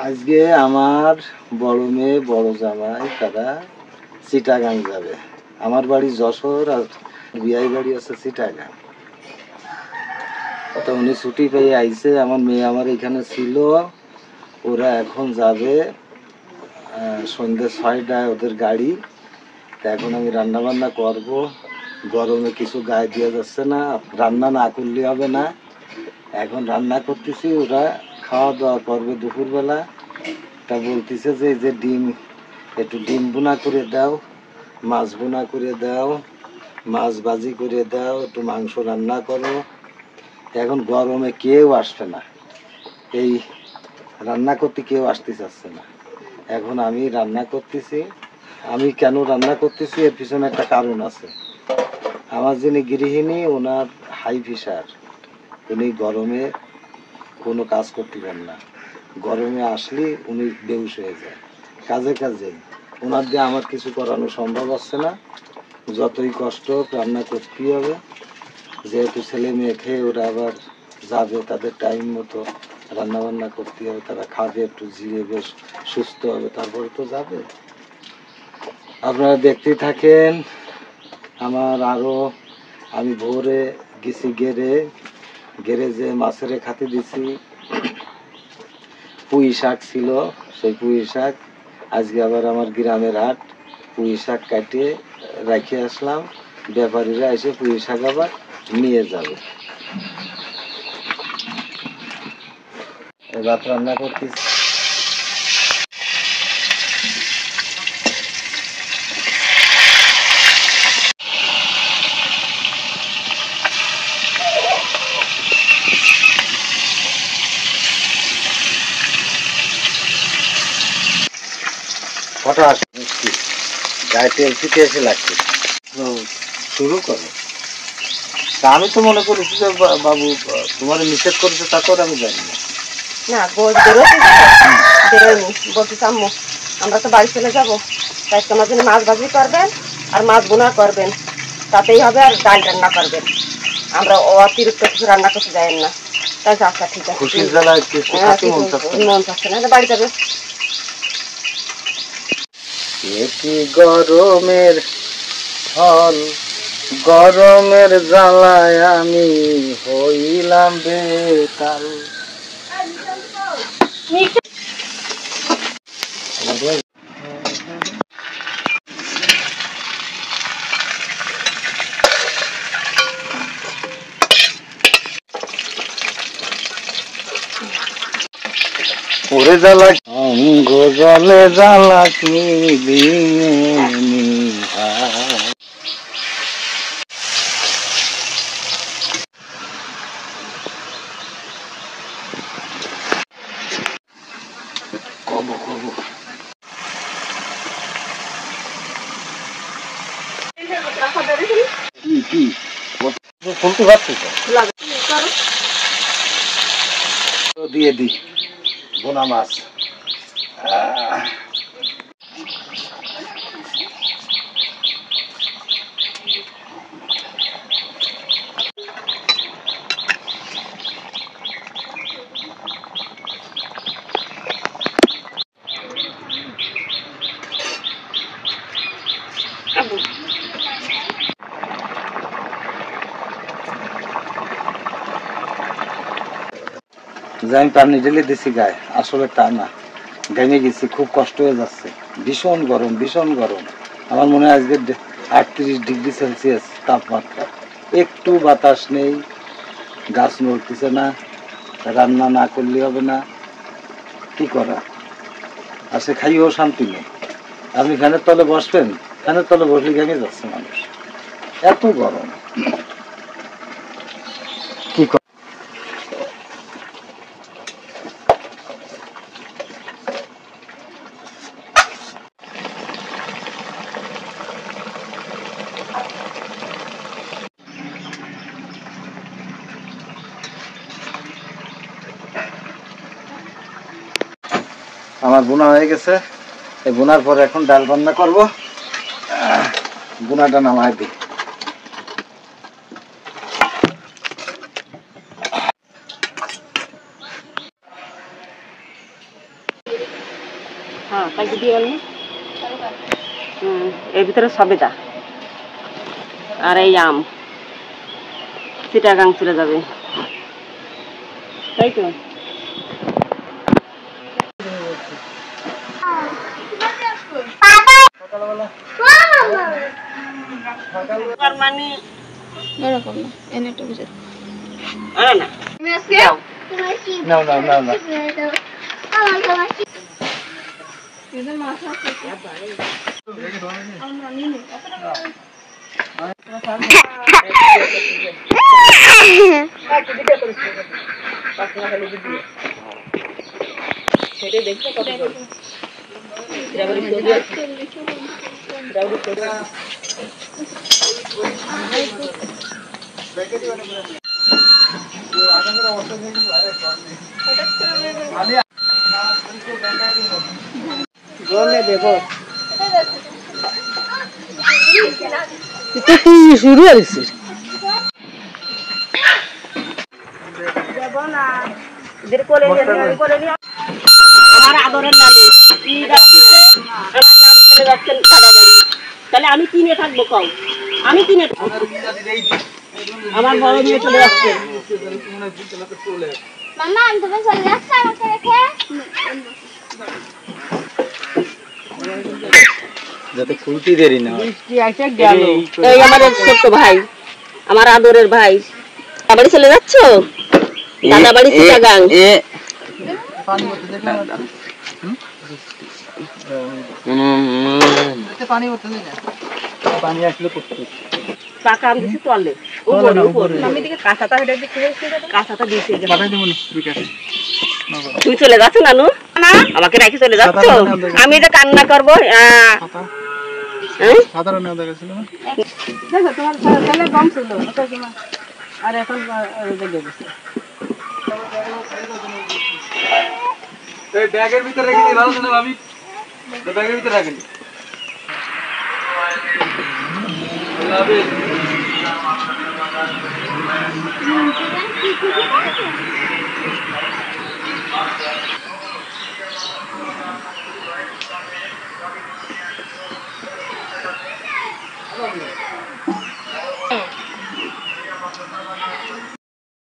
আজকে আমার বড় মেয়ে বড় জামাই তারা চিটাগাং যাবে। আমার বাড়ি যশোর আর বিয়াই বাড়ি আছে চিটাগাং। তো উনি ছুটি পেয়ে আইছে, আমার মেয়ে আমার এখানে ছিল। ওরা এখন যাবে সন্ধ্যে 6টায় ওদের গাড়ি। তা এখন আমি রান্না বান্না করবো। গরমে কিছু গায়ে দেওয়া যাচ্ছে না, রান্না না করলে হবে না। এখন রান্না করতেছি, ওরা খাওয়া দাওয়া করবে দুপুরবেলা। তা বলতেছে যে এই যে ডিম, একটু ডিম বোনা করে দাও, মাছ বোনা করে দাও, মাছ ভাজি করে দাও, একটু মাংস রান্না করো। এখন গরমে কেউ আসবে না, এই রান্না করতে কেউ আসতে চাচ্ছে না। এখন আমি রান্না করতেছি। আমি কেন রান্না করতেছি এর পিছনে একটা কারণ আছে। আমার যিনি গৃহিণী ওনার হাই প্রেশার, উনি গরমে কোনো কাজ করতে পারেন না। গরমে আসলে উনি বেহুশ হয়ে যায় কাজে কাজে। ওনার দিয়ে আমার কিছু করানো সম্ভব হচ্ছে না। যতই কষ্ট রান্না করতেই হবে, যেহেতু ছেলে মেয়ে খেয়ে ওরা আবার যাবে, তাদের টাইম মতো রান্না বান্না করতে হবে। তারা খাবে, একটু জিরে বেশ সুস্থ হবে, তারপরে তো যাবে। আপনারা দেখতেই থাকেন। আমার আরও আমি ভোরে গেছি গেরে যে মাছের খাতে দিছি। পুঁই শাক ছিল, সেই পুঁই শাক আজকে আবার আমার গ্রামের হাট, পুঁই শাক কাটিয়ে রেখে আসলাম। ব্যাপারীরা এসে পুঁই শাক আবার নিয়ে যাবে। ভাত রান্না করতেছি। হঠাৎ মিষ্টি গায়ে তেল ছিটে এসে লাগছে। শুরু করো। তা আমি তো মনে করেছি যে বাবু তোমার নিষেধ করেছে, তা তো আমি জানি না। না বেরোয়নি, বলতে আম্মু আমরা তো বাড়ি চলে যাবো, তাই তোমার জন্য মাছ ভাজি করবেন আর মাছ বোনা করবেন, তাতেই হবে। আর ডাল রান্না করবেন, আমরা অতিরিক্ত কিছু রান্না করতে যাই না। তাই আচ্ছা ঠিক আছে, খুশির জ্বালায় মন চাচ্ছে না, বাড়ি যাবে। এটি গরমের ফল, গরমের জ্বালায় আমি হইলাম বেতাল। ওরে জ্বালা অঙ্গ জলে জ্বালা কি কব কব কি ফুলতে পারছি তো দিয়ে দি বোনা মাছ। আমি পানি ঢেলে দিছি গায়ে, আসলে তা না, ঘেমে গেছি, খুব কষ্ট হয়ে যাচ্ছে। ভীষণ গরম, ভীষণ গরম। আমার মনে হয় আজকে 38°C তাপমাত্রা। একটু বাতাস নেই, গাছ নড়তেছে না, রান্না না করলে হবে না, কি করা। আর সে খাইয়েও শান্তি নেই। আপনি ফ্যানের তলে বসবেন, ফ্যানের তলে বসলে ঘেমে যাচ্ছে মানুষ, এত গরম। কি আমার বোনা হয়ে গেছে। এই বোনার পরে এখন ডাল রান্না করবো। বোনাটা নামায় দিই। হ্যাঁ কালকে দিয়ে গেল এর ভিতরে সবেদা আর এই আম চিটাগাং চলে যাবে তাই তো মানে এরকম না এনে একটু বুঝে না যাও। নাও নাও নাও না শুরু হয়েছে আমার আদরের নানি ঈদ আসছে আমার নাম চলে যাচ্ছেন দাদাবাড়ি তাহলে আমি কিনে থাকবো কম আমি কিনে আমার বড় মেয়ে চলে যাচ্ছে মামা আমি তুমি চলে যাচ্ছ আমাকে রেখে যাতে খুলতে দেরি না হয় এই আমার ছোট্ট ভাই আমার আদরের ভাই দাদাবাড়ি চলে যাচ্ছ দাদাবাড়ি চিটাগাং পানি আসলে করতে টাকা আমি দিছি তলে উপরে উপরে আমি দিকে কাঁচাটা হেডে দিতে কাঁচাটা দিয়েছি তুই চলে যাচ্ছ নানু না আমাকে রেখে চলে যাচ্ছ আমি এটা কান্না করবো সাধারণ দেখা ছিল দেখো তোমার ছেলে কম ছিল আর এখন দেখে গেছে এই ব্যাগের ভিতরে রেখে দিই ভালো না ভাবি ব্যাগের ভিতরে রাখেন